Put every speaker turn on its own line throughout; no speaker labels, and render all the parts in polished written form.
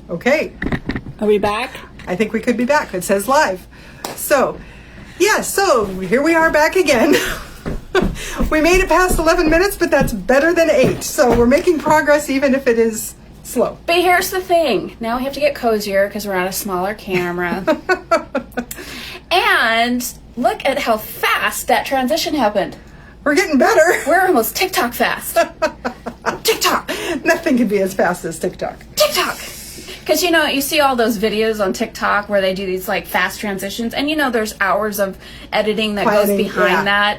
Okay.
Are we back?
I think we could be back. It says live. So, yeah, so here we are back again. We made it past 11 minutes, but that's better than 8. So we're making progress even if it is slow.
But here's the thing. Now we have to get cozier because we're on a smaller camera. And look at how fast that transition happened.
We're getting better.
We're almost TikTok fast.
TikTok. Nothing can be as fast as TikTok.
TikTok. Because, you see all those videos on TikTok where they do these, fast transitions. And, there's hours of editing that goes behind that.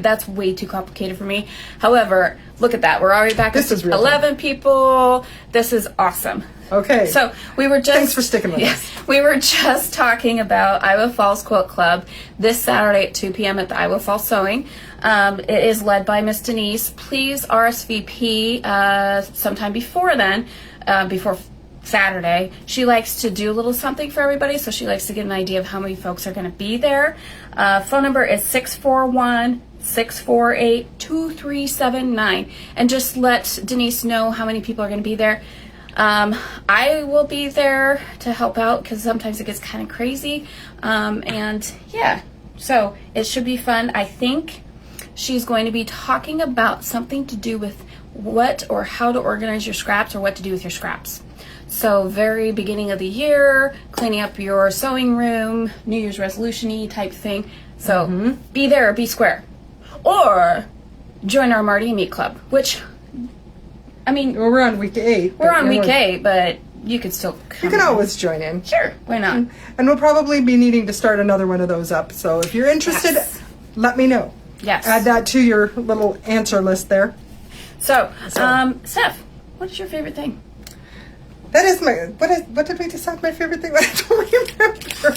That's way too complicated for me. However, look at that. We're already back at 11 people. This is awesome.
Okay.
So, we were just...
Thanks for sticking with us.
We were just talking about Iowa Falls Quilt Club this Saturday at 2 p.m. at the Iowa Falls Sewing. It is led by Miss Denise. Please RSVP sometime before then, before Saturday. She likes to do a little something for everybody, so she likes to get an idea of how many folks are going to be there. Phone number is 641-648-2379, and just let Denise know how many people are going to be there. I will be there to help out because sometimes it gets kind of crazy, and yeah, so it should be fun. I think she's going to be talking about something to do with what or how to organize your scraps or what to do with your scraps. So very beginning of the year, cleaning up your sewing room, New Year's resolution-y type thing. So be there or be square. Or join our Marty and Meet Club, which,
we're on week 8.
We're on week 8, but you could still come.
You can always join in.
Sure, why not?
And we'll probably be needing to start another one of those up. So if you're interested, let me know.
Yes.
Add that to your little answer list there.
So, Steph, what is your favorite thing?
That is what did we decide my favorite thing? I don't remember.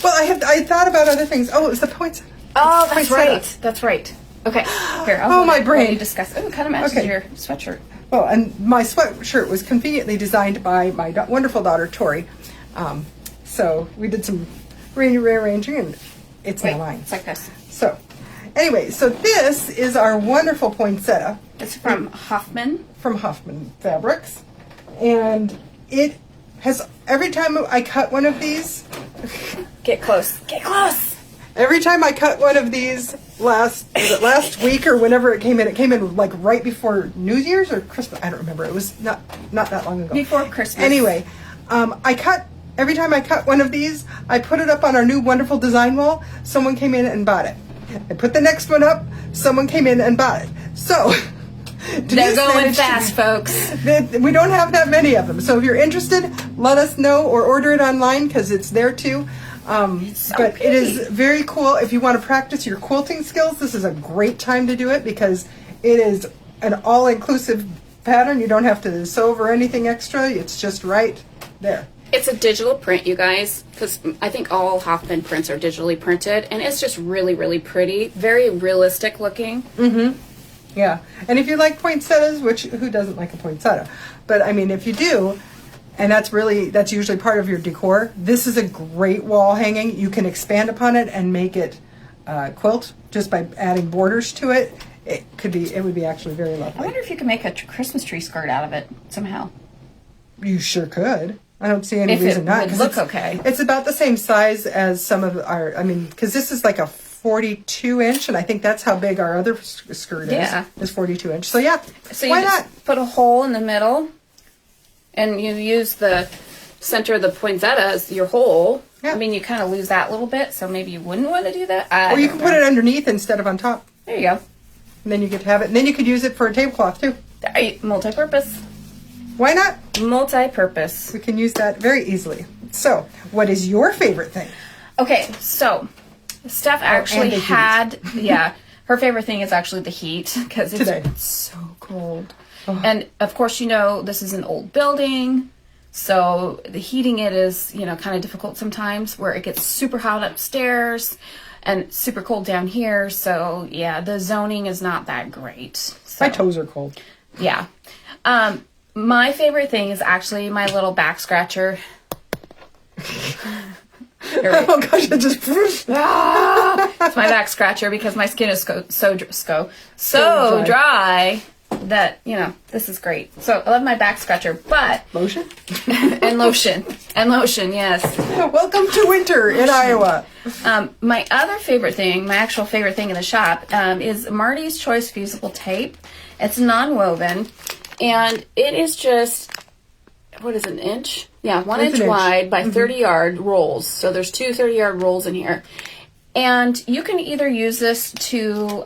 Well, I thought about other things. Oh, it was the poinsettia.
Oh, that's right. That's right. Okay. Here,
my brain.
Discuss. Oh, it kind of matches your sweatshirt.
Well, and my sweatshirt was conveniently designed by my wonderful daughter, Tori. So we did some rearranging, and it's now mine.
It's like this.
So, anyway, so this is our wonderful poinsettia.
It's from Hoffman.
From Hoffman Fabrics. And it has, every time I cut one of these...
Get close. Get close!
Every time I cut one of these last week or whenever it came in like right before New Year's or Christmas. I don't remember. It was not that long ago.
Before Christmas.
Anyway, every time I cut one of these, I put it up on our new wonderful design wall. Someone came in and bought it. I put the next one up. Someone came in and bought it. So...
They're going fast, folks.
We don't have that many of them. So if you're interested, let us know or order it online because it's there too. But it is very cool. If you want to practice your quilting skills, this is a great time to do it because it is an all-inclusive pattern. You don't have to sew over anything extra. It's just right there.
It's a digital print, you guys, because I think all Hoffman prints are digitally printed, and it's just really, really pretty. Very realistic looking.
Mm-hmm. Yeah, and if you like poinsettias, which who doesn't like a poinsettia? But if you do, and that's usually part of your decor, this is a great wall hanging. You can expand upon it and make it quilt just by adding borders to it. It would be actually very lovely.
I wonder if you can make a Christmas tree skirt out of it somehow.
You sure could. I don't see any reason not.
It would look okay.
It's about the same size as some of our. Because this is like a 42-inch, and I think that's how big our other skirt is.
Yeah.
Is 42-inch. So yeah,
so
why
you
not?
Put a hole in the middle, and you use the center of the poinsettia as your hole.
Yeah.
You kind of lose that little bit, so maybe you wouldn't want to do that.
Or you can put it underneath instead of on top.
There you go.
And then you get to have it. And then you could use it for a tablecloth too.
Multi-purpose.
Why not?
Multi-purpose.
We can use that very easily. So, what is your favorite thing?
Okay, so Steph actually had, her favorite thing is actually the heat because it's so cold. Oh. And of course, this is an old building, so the heating it is, kind of difficult sometimes where it gets super hot upstairs and super cold down here. So yeah, the zoning is not that great. So,
my toes are cold.
Yeah. My favorite thing is actually my little back scratcher.
Oh gosh, it just
it's my back scratcher because my skin is so dry that, this is great. So I love my back scratcher, but...
Lotion?
and lotion. And lotion, yes.
Welcome to winter in Iowa.
My other favorite thing, my actual favorite thing in the shop, is Marty's Choice Fusible Tape. It's non-woven, and it is just, what is it, an inch? Yeah, 1 inch wide by 30-yard rolls. So there's two 30-yard rolls in here. And you can either use this to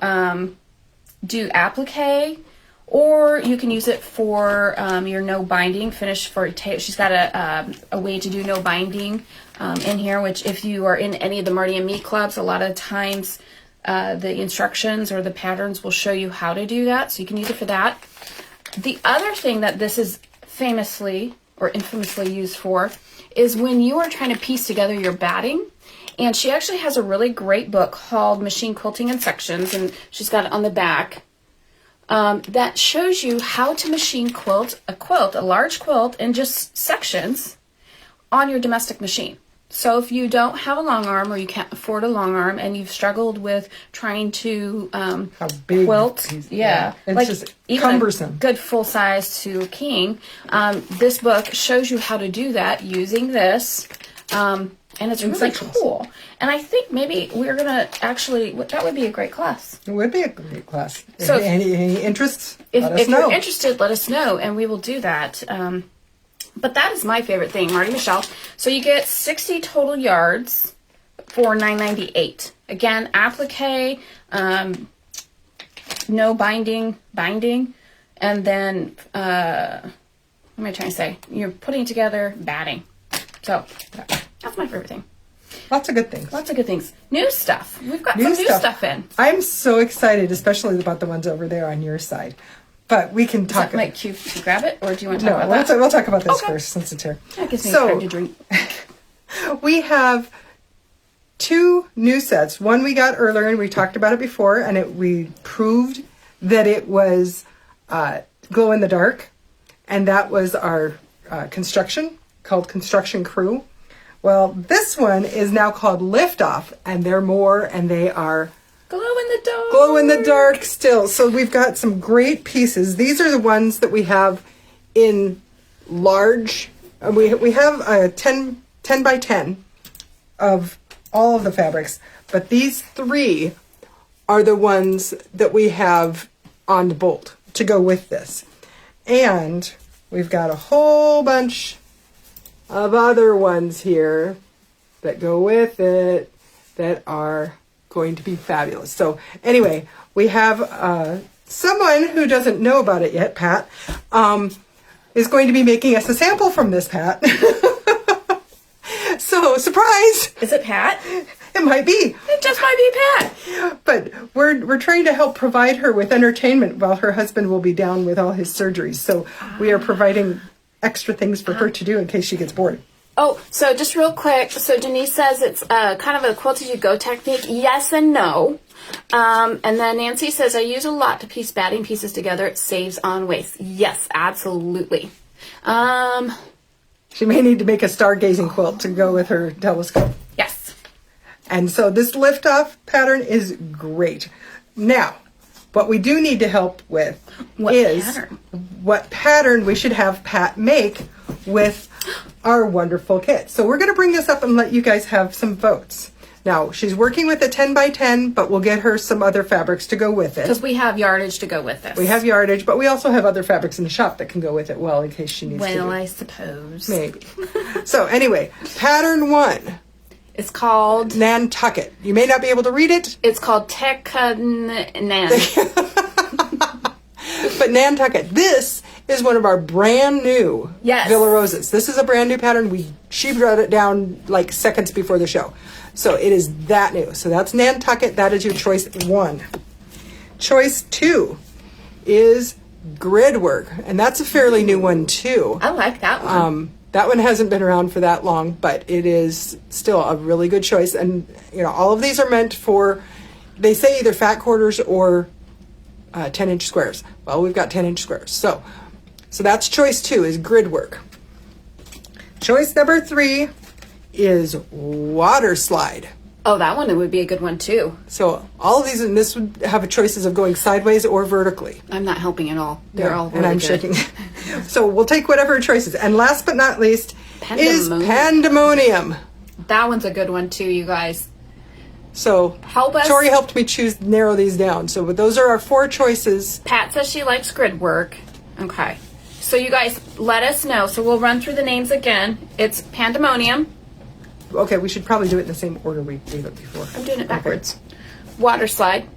do applique, or you can use it for your no binding finish for tape. She's got a way to do no binding in here, which if you are in any of the Marty and Me clubs, a lot of times the instructions or the patterns will show you how to do that. So you can use it for that. The other thing that this is famously or infamously used for is when you are trying to piece together your batting. And she actually has a really great book called Machine Quilting in Sections, and she's got it on the back, that shows you how to machine a large quilt in just sections on your domestic machine. So if you don't have a long arm or you can't afford a long arm and you've struggled with trying to quilt,
it's
like
just
even
cumbersome.
a good full size to a king, this book shows you how to do that using this. And it's really cool. And I think maybe we're going to actually, that would be a great class.
It would be a great class.
So
any interests?
If
know.
you're interested, let us know, and we will do that. But that is my favorite thing, Marty Michelle. So you get 60 total yards for $9.98. Again, applique, no binding, and then, what am I trying to say? You're putting together batting. So that's my favorite thing.
Lots of good things.
Lots of good things. New stuff. We've got some new stuff in.
I'm so excited, especially about the ones over there on your side. But we can talk.
Is that like cute to grab it, or do you want to talk about
that? We'll talk about this first, since it's here.
That gives me time to drink.
We have 2 new sets. One we got earlier, and we talked about it before, and we proved that it was glow in the dark, and that was our construction, called Construction Crew. Well, this one is now called Liftoff, and they are
glow in the dark.
Glow in the dark still. So we've got some great pieces. These are the ones that we have in large. We have a 10 by 10 of all of the fabrics, but these 3 are the ones that we have on the bolt to go with this. And we've got a whole bunch of other ones here that go with it that are going to be fabulous. So anyway, we have someone who doesn't know about it yet, Pat, is going to be making us a sample from this, Pat. So surprise!
Is it Pat?
It might be.
It just might be Pat.
But we're trying to help provide her with entertainment while her husband will be down with all his surgeries. So we are providing extra things for her to do in case she gets bored.
Oh, so just real quick. So Denise says it's kind of a quilt-as-you-go technique. Yes and no. And then Nancy says, I use a lot to piece batting pieces together. It saves on waste. Yes, absolutely.
She may need to make a stargazing quilt to go with her telescope.
Yes.
And so this lift-off pattern is great. Now, what we do need to help with what pattern we should have Pat make with our wonderful kit. So we're going to bring this up and let you guys have some votes. Now, she's working with a 10 by 10, but we'll get her some other fabrics to go with it.
Because we have yardage to go with this.
We have yardage, but we also have other fabrics in the shop that can go with it, well, in case she needs to.
Well, I suppose.
Maybe. So anyway, pattern 1.
It's called
Nantucket. You may not be able to read it.
It's called Nan.
But Nantucket. This is one of our brand new Villa Roses. This is a brand new pattern. She wrote it down like seconds before the show. So it is that new. So that's Nantucket. That is your choice 1. Choice 2 is Grid Work. And that's a fairly new one too.
I like that one.
That one hasn't been around for that long, but it is still a really good choice. And, all of these are meant for, they say either fat quarters or 10-inch squares. Well, we've got 10-inch squares. So that's choice 2 is Grid Work. Choice number 3 is Water Slide.
Oh, that one would be a good one too.
So all of these, and this would have choices of going sideways or vertically.
I'm not helping at all. They're all really
and I'm
good.
shaking. So we'll take whatever choices. And last but not least is Pandemonium.
That one's a good one too, you guys.
So
help us.
Tori helped me narrow these down. So those are our 4 choices.
Pat says she likes grid work. Okay. So you guys let us know. So we'll run through the names again. It's Pandemonium.
Okay, we should probably do it in the same order we gave it before.
I'm doing it backwards. Okay. Water slide.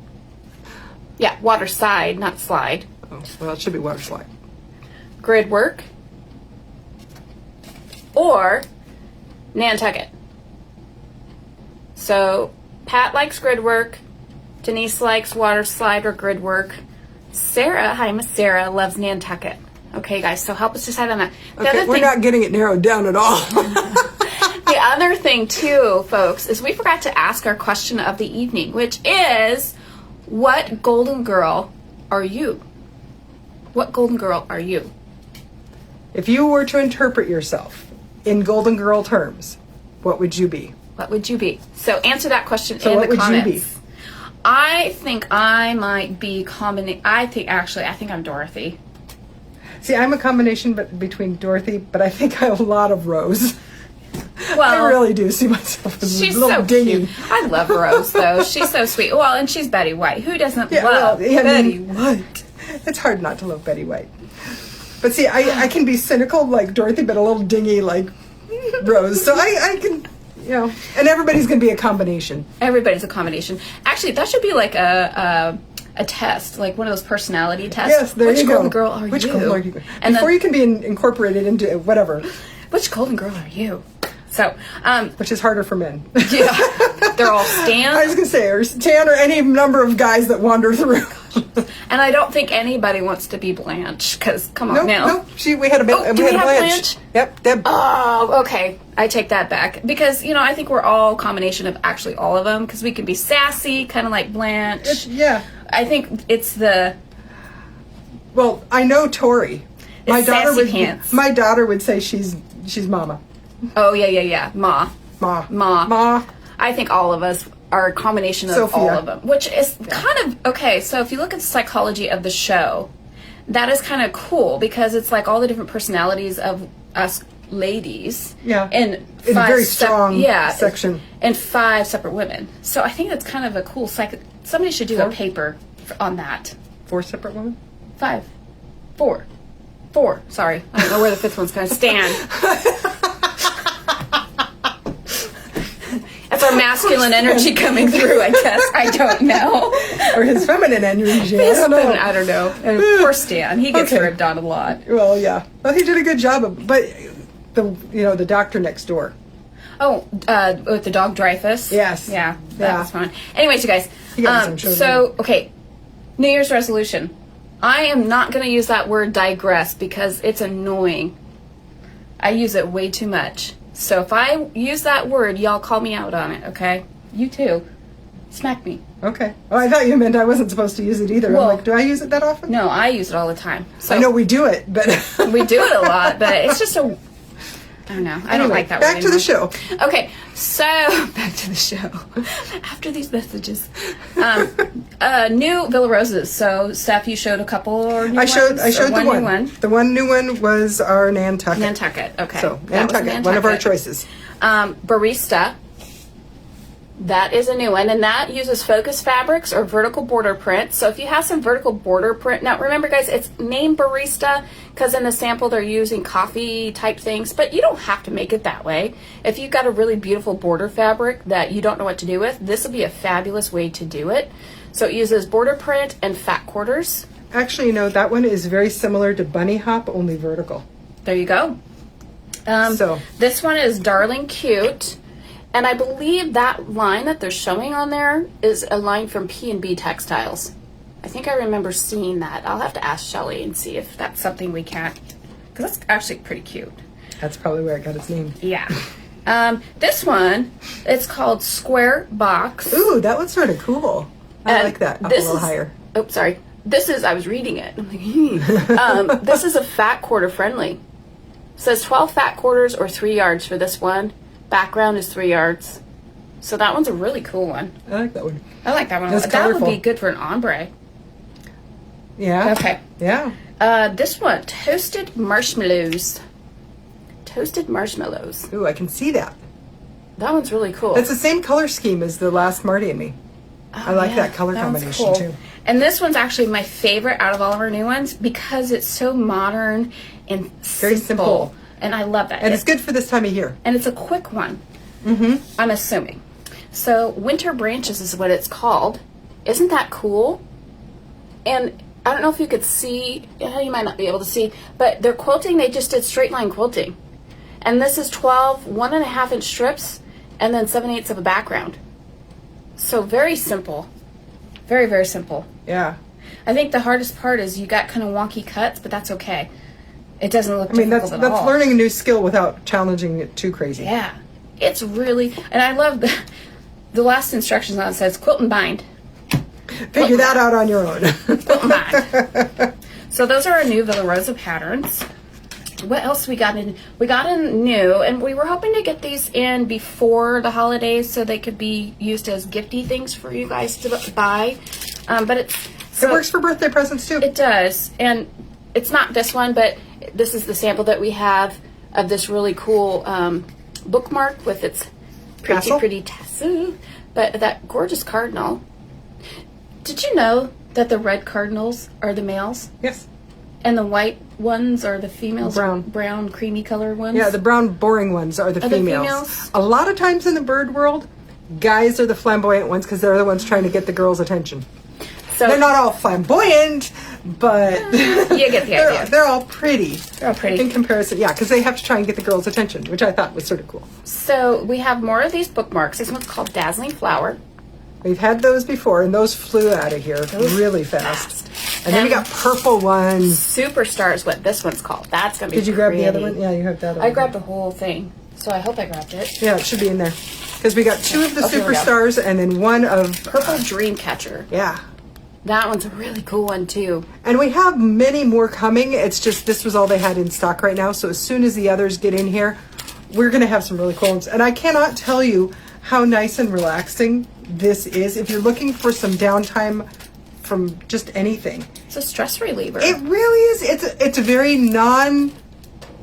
Yeah, water side, not slide.
Oh, well, it should be water slide.
Grid work. Or Nantucket. So Pat likes grid work. Denise likes water slide or grid work. Sarah, hi Miss Sarah, loves Nantucket. Okay, guys, so help us decide on that.
Okay, we're not getting it narrowed down at all.
The other thing, too, folks, is we forgot to ask our question of the evening, which is, what golden girl are you? What golden girl are you?
If you were to interpret yourself in golden girl terms, what would you be?
What would you be? So answer that question in
what
the
would
comments.
You be?
I think I might be I think I'm Dorothy.
See, I'm a combination between Dorothy, but I think I'm a lot of Rose.
Well,
I really do see myself as
she's
a little
so
dingy.
cute. I love Rose, though. She's so sweet. Well, and she's Betty White. Who doesn't love
Betty
Betty
White? It's hard not to love Betty White. But see, I can be cynical like Dorothy, but a little dingy like Rose. So I can, and everybody's going to be a combination.
Everybody's a combination. Actually, that should be like a test, like one of those personality tests.
Yes, there you go.
Which golden girl are you?
Which golden girl are you?
And
before you can be incorporated into whatever.
Which golden girl are you? So,
which is harder for men.
Yeah, they're all Stan.
I was gonna say, or Stan, or any number of guys that wander through.
And I don't think anybody wants to be Blanche, because come on now.
No, we had a bit.
Oh, we had Blanche.
Yep, Deb.
Oh, okay. I take that back because I think we're all a combination of actually all of them, because we can be sassy, kind of like Blanche.
Yeah.
I think it's the.
Well, I know Tori. My daughter would say she's Mama.
Oh yeah. Ma. I think all of us are a combination of
Sophia.
all of them, which is kind of okay. So if you look at the psychology of the show, that is kind of cool because it's like all the different personalities of us ladies.
Yeah.
In
a very strong section.
And 5 separate women. So I think that's kind of a cool somebody should do a paper on that.
4 separate women?
5. 4. Sorry. I don't know where the 5th one's going to stand. That's our masculine energy coming through, I guess. I don't know.
Or his feminine energy.
I don't know. And poor Stan. He gets ribbed on a lot.
Well, yeah. Well, he did a good job but the doctor next door.
Oh, with the dog Dreyfus?
Yes.
Yeah, that was fun. Anyways, you guys. Okay, New Year's resolution. I am not going to use that word digress because it's annoying. I use it way too much. So if I use that word, y'all call me out on it, okay? You too. Smack me.
Okay. Oh, I thought you meant I wasn't supposed to use it either.
Well,
I'm like, do I use it that often?
No, I use it all the time. So
I know we do it, but...
we do it a lot, but it's just I don't know. I don't like that word
back to the show.
Okay, so back to the show. After these messages. New Villa Roses. So, Steph, you showed a couple new ones?
I showed the one.
New one.
The one new one was our Nantucket.
Nantucket, okay.
So, Nantucket, one of our choices.
Barista. That is a new one, and that uses focus fabrics or vertical border print. So if you have some vertical border print, now remember guys, it's named Barista because in the sample they're using coffee type things, but you don't have to make it that way. If you've got a really beautiful border fabric that you don't know what to do with, this will be a fabulous way to do it. So it uses border print and fat quarters.
Actually, that one is very similar to Bunny Hop, only vertical.
There you go. This one is Darling Cute. And I believe that line that they're showing on there is a line from P&B Textiles. I think I remember seeing that. I'll have to ask Shelly and see if that's something we can't, because that's actually pretty cute.
That's probably where it got its name.
Yeah. This one, it's called Square Box.
Ooh, that one's sort of cool. I like that. Up a little higher.
Oh, sorry. I was reading it. I'm like, this is a fat quarter friendly. It says 12 fat quarters or 3 yards for this one. Background is 3 yards. So that one's a really cool one.
I like that one.
I like that one.
It's
That would
colorful.
be good for an ombre.
Yeah.
Okay.
Yeah.
This one, toasted marshmallows. Toasted marshmallows.
Ooh, I can see that.
That one's really cool.
It's the same color scheme as the last Marty and Me. I like that color
that one's
combination
cool.
too.
And this one's actually my favorite out of all of our new ones because it's so modern and
Very simple.
And I love that.
And it's good for this time of year.
And it's a quick one. I'm assuming. So Winter Branches is what it's called. Isn't that cool? And I don't know if you could see, you might not be able to see, but they're quilting, they just did straight line quilting. And this is 12 1.5 inch strips and then 7/8 of a background. So very simple. Very, very simple.
Yeah.
I think the hardest part is you got kind of wonky cuts, but that's okay. It doesn't look
I mean,
difficult
that's
at all.
learning a new skill without challenging it too crazy.
Yeah. It's really, and I love the last instructions on it says quilt and bind.
Figure that out on your own.
Quilt and bind. So those are our new Villa Rosa patterns. What else we got in? We got in new, and we were hoping to get these in before the holidays so they could be used as gifty things for you guys to buy. But
It works for birthday presents too.
It does, and it's not this one, but this is the sample that we have of this really cool bookmark with its
Tassel?
pretty tassel. But that gorgeous cardinal. Did you know that the red cardinals are the males
Yes.
and the white ones are the females?
Brown.
Creamy colored ones.
Yeah, the brown, boring ones are the
Are the
females.
females?
A lot of times in the bird world, guys are the flamboyant ones because they're the ones trying to get the girls' attention.
So
They're not all flamboyant, but
you get the idea.
they're all pretty.
They're all pretty.
In comparison, yeah, because they have to try and get the girls' attention, which I thought was sort of cool.
So we have more of these bookmarks. This one's called Dazzling Flower.
We've had those before, and those flew out of here really fast. And then we got purple ones.
Superstar is what this one's called. That's gonna be.
Did you grab the other
pretty.
one? Yeah, you have the other
I
one.
grabbed the whole thing, so I hope I grabbed it.
Yeah, it should be in there. Because we got two of the
Oh, here we go.
superstars and then one of...
Purple Dreamcatcher.
Yeah.
That one's a really cool one too.
And we have many more coming. It's just this was all they had in stock right now. So as soon as the others get in here, we're going to have some really cool ones. And I cannot tell you how nice and relaxing this is. If you're looking for some downtime from just anything.
It's a stress reliever.
It really is. It's a very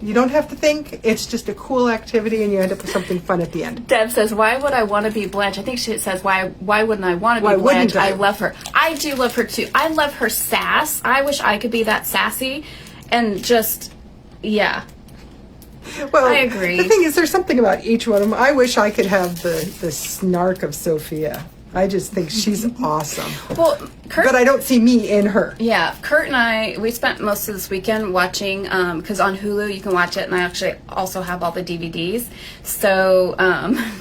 you don't have to think. It's just a cool activity and you end up with something fun at the end.
Deb says, "Why would I want to be Blanche?" I think she says, "Why wouldn't I want to
Why
be Blanche?"
wouldn't I?
I love her. I do love her too. I love her sass. I wish I could be that sassy, and just yeah.
Well,
I agree.
The thing is, there's something about each one of them. I wish I could have the snark of Sophia. I just think she's awesome.
Well, Kurt.
But I don't see me in her.
Yeah, Kurt and I, we spent most of this weekend watching, because on Hulu you can watch it, and I actually also have all the DVDs, so,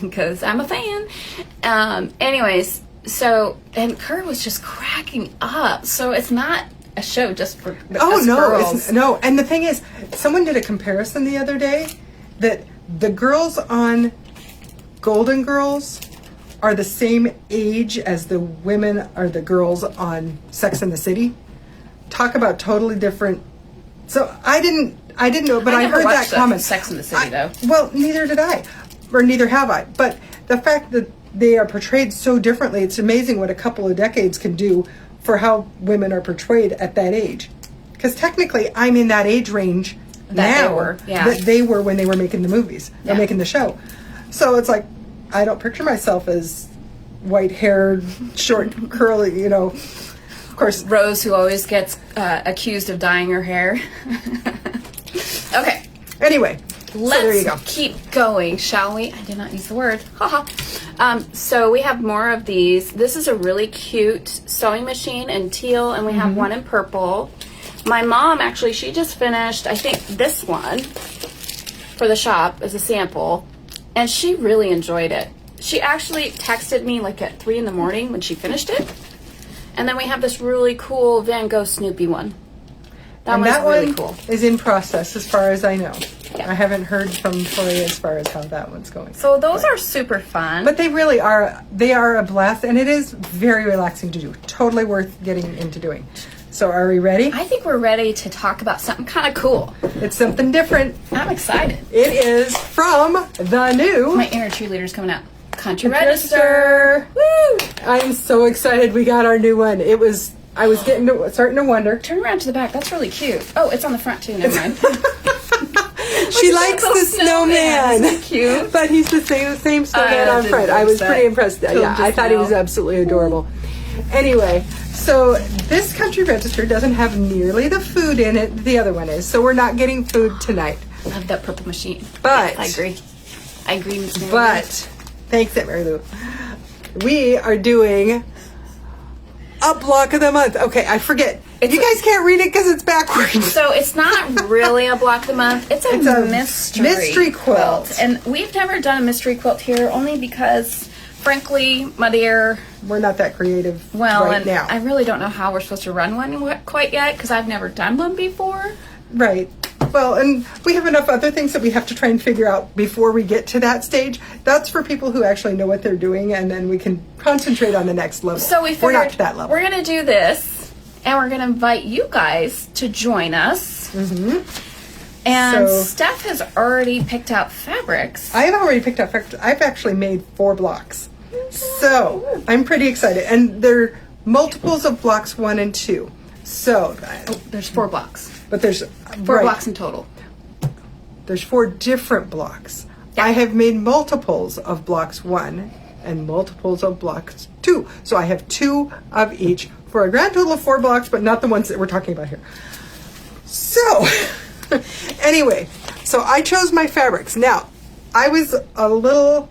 because I'm a fan. Anyways, so, and Kurt was just cracking up, so it's not a show just for us girls.
No. And the thing is, someone did a comparison the other day that the girls on Golden Girls are the same age as the women or the girls on Sex and the City. Talk about totally different. So I didn't know, but I
never
heard that
watched
comment.
Sex and the City, though.
Well, neither did I, or neither have I. But the fact that they are portrayed so differently, it's amazing what a couple of decades can do for how women are portrayed at that age. Because technically, I'm in that age range
That
now
they were, yeah.
that they were when they were making the movies or
Yeah.
making the show. So it's like, I don't picture myself as white-haired, short, curly, Of course,
Rose, who always gets accused of dyeing her hair. Okay.
anyway,
Let's
so there you go.
keep going, shall we? I did not use the word. Haha. So we have more of these. This is a really cute sewing machine in teal, and we have one in purple. My mom, actually, she just finished, I think, this one for the shop as a sample, and she really enjoyed it. She actually texted me like at 3 in the morning when she finished it. And then we have this really cool Van Gogh Snoopy one. That
And
one's
that
really
one
cool.
is in process as far as I know.
Yeah.
I haven't heard from Tori as far as how that one's going.
So those are super fun.
But they really are, they are a blast, and it is very relaxing to do. Totally worth getting into doing. So are we ready?
I think we're ready to talk about something kind of cool.
It's something different.
I'm excited.
It is from the new...
My inner cheerleader's coming out. God, Country Register. Woo!
I'm so excited we got our new one. I was starting to wonder.
Turn around to the back. That's really cute. Oh, it's on the front too. Never mind.
She likes the snowman.
Isn't that cute?
But he's the same snowman on front. I was pretty impressed. Yeah, I thought he was absolutely adorable. Anyway, so this Country Register doesn't have nearly the food in it the other one is. So we're not getting food tonight.
Love that purple machine.
But
I agree, Miss Mary Lou.
But thanks, Aunt Mary Lou. We are doing a block of the month. Okay, I forget. You guys can't read it because it's backwards.
So it's not really a block of the month. It's a mystery
quilt.
And we've never done a mystery quilt here only because, frankly, my dear,
we're not that creative now.
I really don't know how we're supposed to run one quite yet because I've never done one before.
Right. Well, and we have enough other things that we have to try and figure out before we get to that stage. That's for people who actually know what they're doing, and then we can concentrate on the next level.
So we figured
we're not to that level.
We're going to do this, and we're going to invite you guys to join us.
Mm-hmm.
And Steph has already picked out fabrics.
I have already picked out fabrics. I've actually made 4 blocks. So I'm pretty excited. And they're multiples of blocks 1 and 2. So
there's 4 blocks.
But there's
4 blocks in total.
There's 4 different blocks.
Yeah.
I have made multiples of blocks 1 and multiples of blocks 2. So I have 2 of each for a grand total of 4 blocks, but not the ones that we're talking about here. So anyway, so I chose my fabrics. Now, I was a little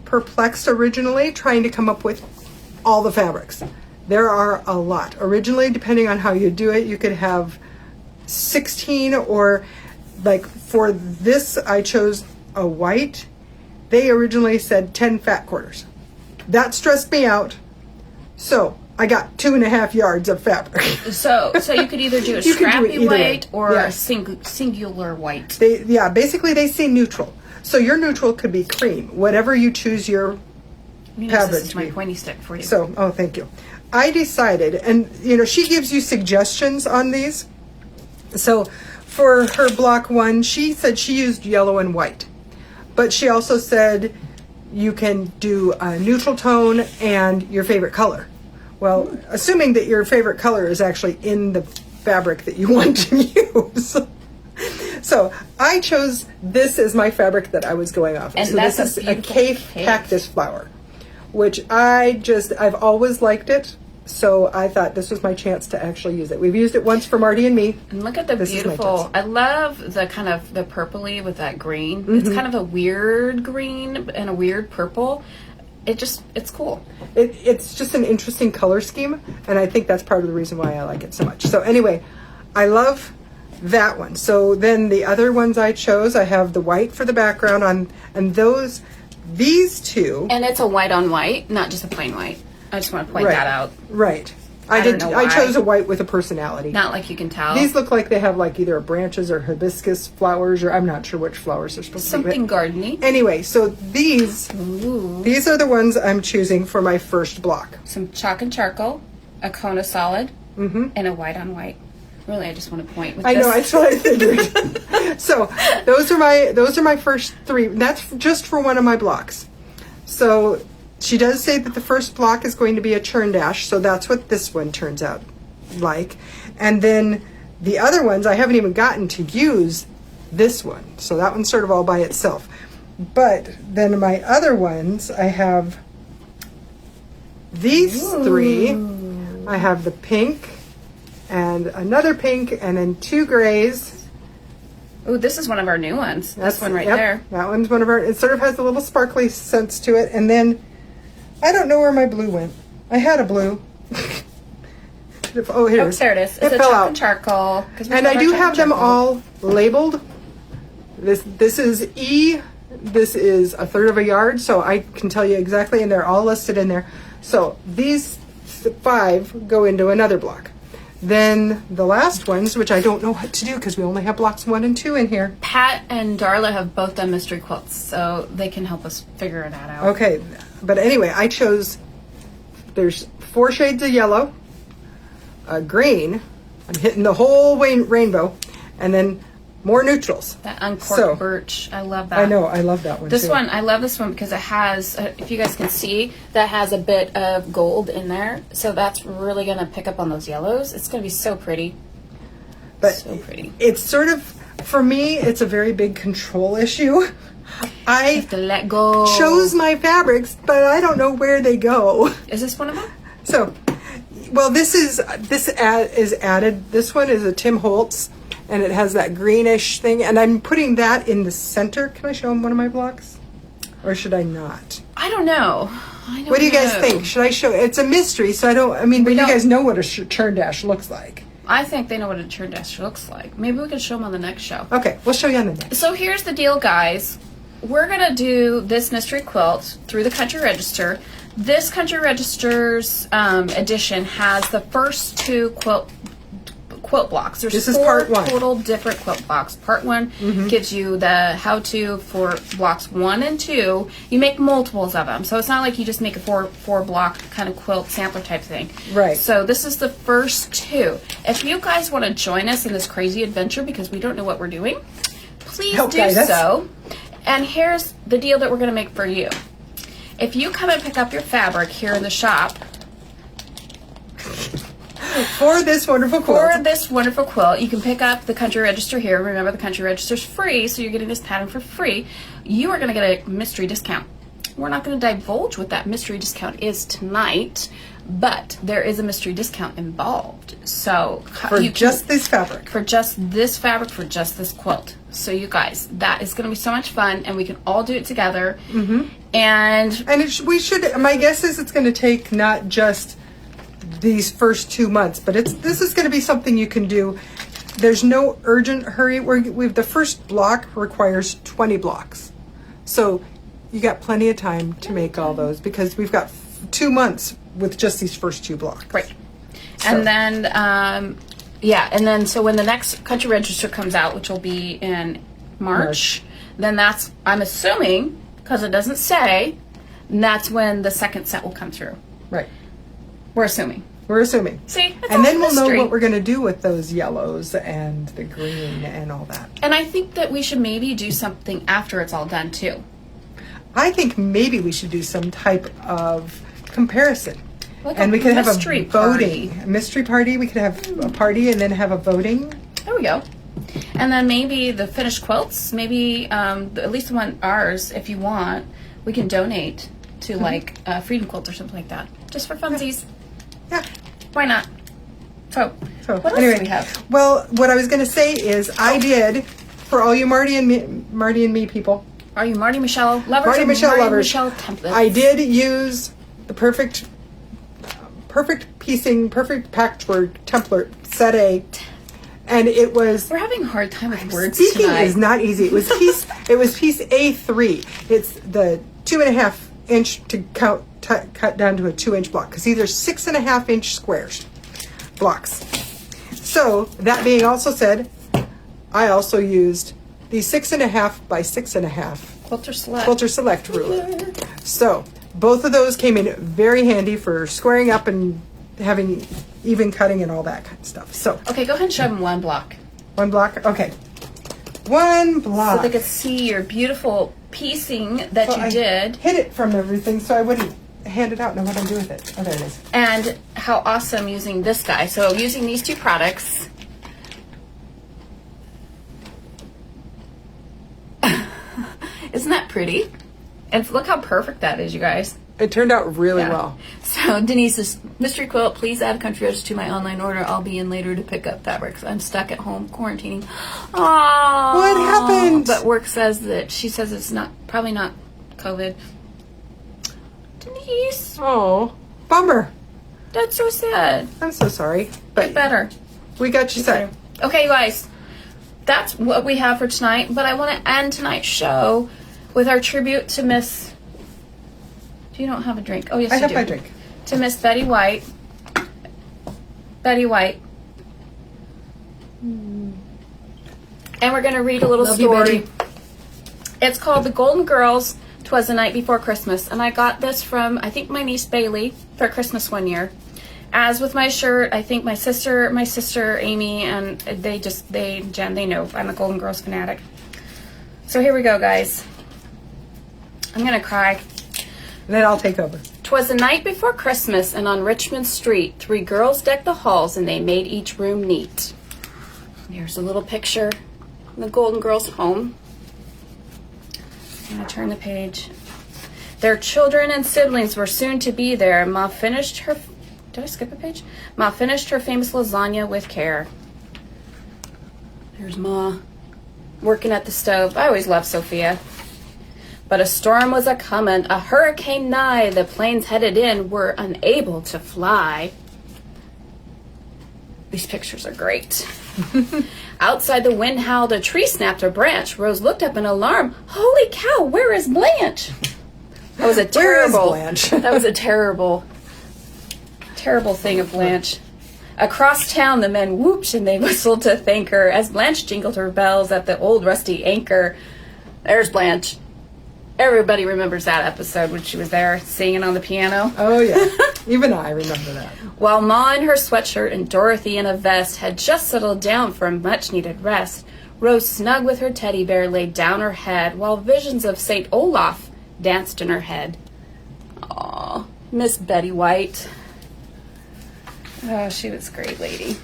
perplexed originally trying to come up with all the fabrics. There are a lot. Originally, depending on how you do it, you could have 16 or like for this, I chose a white. They originally said 10 fat quarters. That stressed me out. So I got 2.5 yards of fabric.
So you could either do a scrappy white or a singular white.
Basically they say neutral. So your neutral could be cream, whatever you choose your fabric.
This is my pointy stick for you.
So, thank you. I decided, and she gives you suggestions on these. So for her block 1, she said she used yellow and white. But she also said you can do a neutral tone and your favorite color. Well, assuming that your favorite color is actually in the fabric that you want to use. So I chose this as my fabric that I was going off of.
And
so
that's
this is a Cactus Flower, which I've always liked it. So I thought this was my chance to actually use it. We've used it once for Marty and me.
And look at the beautiful, I love the kind of the purpley with that green. Mm-hmm. It's kind of a weird green and a weird purple. It's cool.
It's just an interesting color scheme. And I think that's part of the reason why I like it so much. So anyway, I love that one. So then the other ones I chose, I have the white for the background on, and these 2.
And it's a white on white, not just a plain white. I just want to point that out.
Right.
I
chose a white with a personality.
Not like you can tell.
These look like they have like either branches or hibiscus flowers, or I'm not sure which flowers they're supposed to be.
Something gardeny.
Anyway, so these are the ones I'm choosing for my first block.
Some chalk and charcoal, a Kona solid,
mm-hmm.
and a white on white. Really, I just want to point with
I
this.
know, that's what I figured. So those are my first 3. That's just for one of my blocks. So she does say that the first block is going to be a churn dash, so that's what this one turns out like. And then the other ones, I haven't even gotten to use this one, so that one's sort of all by itself. But then my other ones, I have these 3. I have the pink and another pink and then 2 grays.
Ooh, this is one of our new ones. This one right there.
That one's one of our, it sort of has a little sparkly sense to it. And then I don't know where my blue went. I had a blue. Here
there it is. It's a chalk and charcoal.
And I do have them all labeled. This is E. This is 1/3 of a yard, so I can tell you exactly, and they're all listed in there. So these 5 go into another block. Then the last ones, which I don't know what to do because we only have blocks 1 and 2 in here.
Pat and Darla have both done mystery quilts, so they can help us figure that out.
Okay, but anyway, I chose, there's 4 shades of yellow, green, I'm hitting the whole rainbow, and then more neutrals.
That uncorked birch. I love that.
I know. I love that one
This
too.
one, I love this one because it has, if you guys can see, that has a bit of gold in there. So that's really going to pick up on those yellows. It's going to be so pretty.
But
so pretty.
It's sort of, for me, it's a very big control issue. I
have to let go.
chose my fabrics, but I don't know where they go.
Is this one of them?
So, well, this is added. This one is a Tim Holtz, and it has that greenish thing, and I'm putting that in the center. Can I show them one of my blocks, or should I not?
I don't know.
What do you guys think? Should I show? It's a mystery, so I don't. I mean, but you guys know what a churn dash looks like.
I think they know what a churn dash looks like. Maybe we can show them on the next show.
Okay, we'll show you on the next.
So here's the deal, guys. We're going to do this mystery quilt through the Country Register. This Country Register's edition has the first two quilt blocks. There's
this is
four
part one.
Total different quilt blocks. Part one gives you the how-to for blocks 1 and 2. You make multiples of them, so it's not like you just make a four block kind of quilt sampler type thing.
Right.
So this is the first two. If you guys want to join us in this crazy adventure because we don't know what we're doing, please do so. And here's the deal that we're going to make for you. If you come and pick up your fabric here in the shop
for this wonderful quilt,
you can pick up the Country Register here. Remember, the Country Register's free, so you're getting this pattern for free. You are going to get a mystery discount. We're not going to divulge what that mystery discount is tonight, but there is a mystery discount involved. So
for just this fabric,
for just this quilt. So you guys, that is going to be so much fun, and we can all do it together. And
we should. My guess is it's going to take not just these first 2 months, but this is going to be something you can do. There's no urgent hurry. We've the first block requires 20 blocks, so you got plenty of time to make all those because we've got 2 months with just these first 2 blocks.
Right. So. And then, so when the next Country Register comes out, which will be in March, then that's, I'm assuming, because it doesn't say, that's when the second set will come through.
Right.
We're assuming.
See?
And
then we'll know what we're going to do with those yellows and the green and all that.
And I think that we should maybe do something after it's all done, too.
I think maybe we should do some type of comparison.
And we could have a
voting. A mystery party. We could have a party and then have a voting.
There we go. And then maybe the finished quilts, maybe at least the one ours, if you want, we can donate to like Freedom Quilt or something like that. Just for funsies.
Yeah.
Why not? So what
anyway,
else do we have?
Well, what I was going to say is I did, for all you Marty and me people.
Are you Marty Michelle lovers?
Marty Michelle lovers.
Michelle templates.
I did use the perfect piecing, perfect patchwork template set A, and it was.
We're having a hard time with words
Speaking
tonight.
is not easy. It was piece A3. It's the 2.5 inch to cut down to a 2-inch block because these are 6.5-inch squares blocks. So that being also said, I also used the 6.5 by 6.5 Quilter Select ruler. So both of those came in very handy for squaring up and having even cutting and all that kind of stuff. So
okay, go ahead and show them one block.
One block. Okay, one block.
So they could see your beautiful piecing that you did.
Hid it from everything so I wouldn't hand it out and know what I'm doing with it. Oh, there it is.
And how awesome using this guy. So using these two products. Isn't that pretty? And look how perfect that is, you guys.
It turned out really well.
So Denise's mystery quilt, please add a Country Register to my online order. I'll be in later to pick up fabrics. I'm stuck at home quarantining. Aww.
What happened?
But work says that she says it's probably not COVID. Denise.
Oh, bummer.
That's so sad.
I'm so sorry. But
get better.
We got you set.
Okay, you guys. That's what we have for tonight. But I want to end tonight's show with our tribute to Miss... You don't have a drink. Oh, yes, you do. I have
my drink.
To Miss Betty White. Betty White. And we're going to read a little story. It's called The Golden Girls, 'Twas the Night Before Christmas. And I got this from, I think, my niece Bailey for Christmas one year. As with my shirt, I think my sister Amy, and Jen, they know I'm a Golden Girls fanatic. So here we go, guys. I'm gonna cry.
And then I'll take over.
'Twas the night before Christmas, and on Richmond Street, 3 girls decked the halls, and they made each room neat. Here's a little picture of the Golden Girls' home. I'm gonna turn the page. Their children and siblings were soon to be there. Ma finished her... Did I skip a page? Ma finished her famous lasagna with care. There's Ma working at the stove. I always loved Sophia. But a storm was a-comin', a hurricane nigh. The planes headed in were unable to fly. These pictures are great. Outside the wind howled, a tree snapped a branch. Rose looked up in alarm. Holy cow, where is Blanche? That was a terrible...
Where is Blanche?
That was a terrible thing of Blanche. Across town, the men whooped and they whistled to thank her as Blanche jingled her bells at the old rusty anchor. There's Blanche. Everybody remembers that episode when she was there singing on the piano.
Oh, yeah. Even I remember that.
While Ma in her sweatshirt and Dorothy in a vest had just settled down for a much-needed rest, Rose snug with her teddy bear laid down her head while visions of St. Olaf danced in her head. Aw, Miss Betty White. Oh, she was a great lady.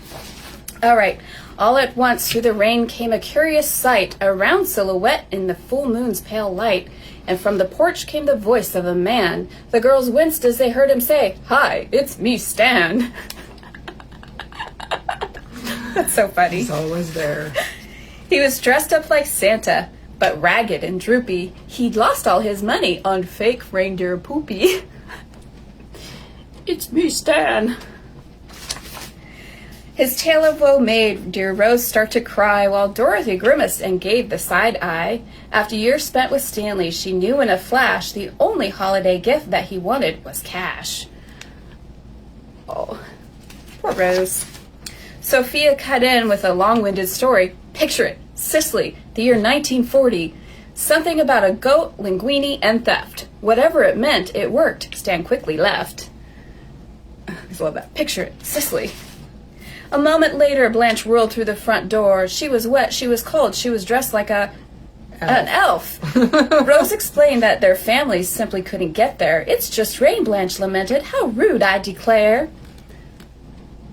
All right. All at once through the rain came a curious sight, a round silhouette in the full moon's pale light, and from the porch came the voice of a man. The girls winced as they heard him say, "Hi, it's me, Stan." That's so funny.
He's always there.
He was dressed up like Santa, but ragged and droopy. He'd lost all his money on fake reindeer poopy. "It's me, Stan." His tale of woe made dear Rose start to cry, while Dorothy grimaced and gave the side eye. After years spent with Stanley, she knew in a flash the only holiday gift that he wanted was cash. Oh, poor Rose. Sophia cut in with a long-winded story. Picture it, Sicily, the year 1940. Something about a goat, linguine, and theft. Whatever it meant, it worked. Stan quickly left. I love that. Picture it, Sicily. A moment later, Blanche whirled through the front door. She was wet, she was cold, she was dressed like an elf. Rose explained that their families simply couldn't get there. "It's just rain," Blanche lamented. "How rude, I declare."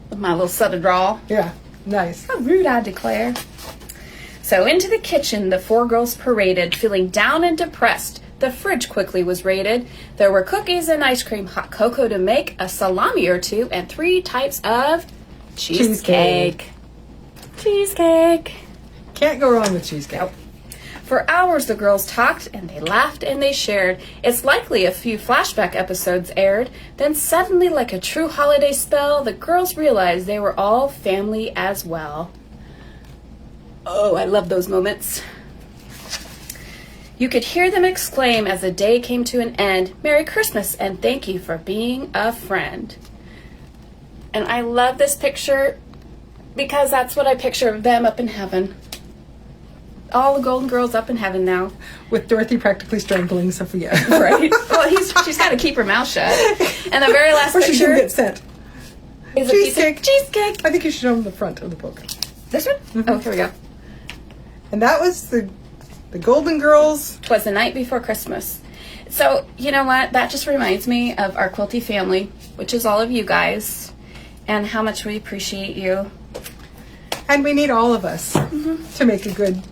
With my little southern drawl.
Yeah, nice.
"How rude, I declare." So into the kitchen the 4 girls paraded, feeling down and depressed. The fridge quickly was raided. There were cookies and ice cream, hot cocoa to make, a salami or 2, and 3 types of cheesecake. Cheesecake.
Can't go wrong with cheesecake.
Nope. For hours the girls talked and they laughed and they shared. It's likely a few flashback episodes aired. Then suddenly, like a true holiday spell, the girls realized they were all family as well. Oh, I love those moments. You could hear them exclaim as the day came to an end, "Merry Christmas and thank you for being a friend." And I love this picture because that's what I picture of them up in heaven. All the Golden Girls up in heaven now.
With Dorothy practically strangling Sophia.
Right? Well, she's got to keep her mouth shut. And the very last
Or she's going
picture
to get sent.
is a piece of cheesecake.
I think you should show them the front of the book.
This one?
Mm-hmm.
Oh, here we go.
And that was the Golden Girls.
'Twas the night before Christmas. So, you know what? That just reminds me of our quilty family, which is all of you guys, and how much we appreciate you.
And we need all of us to make a good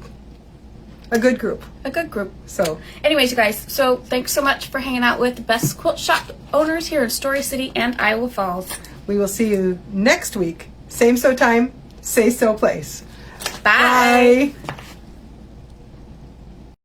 group.
A good group.
So,
Anyways, you guys, so thanks so much for hanging out with the best quilt shop owners here in Story City and Iowa Falls.
we will see you next week. Same so time, say so place.
Bye.
Bye.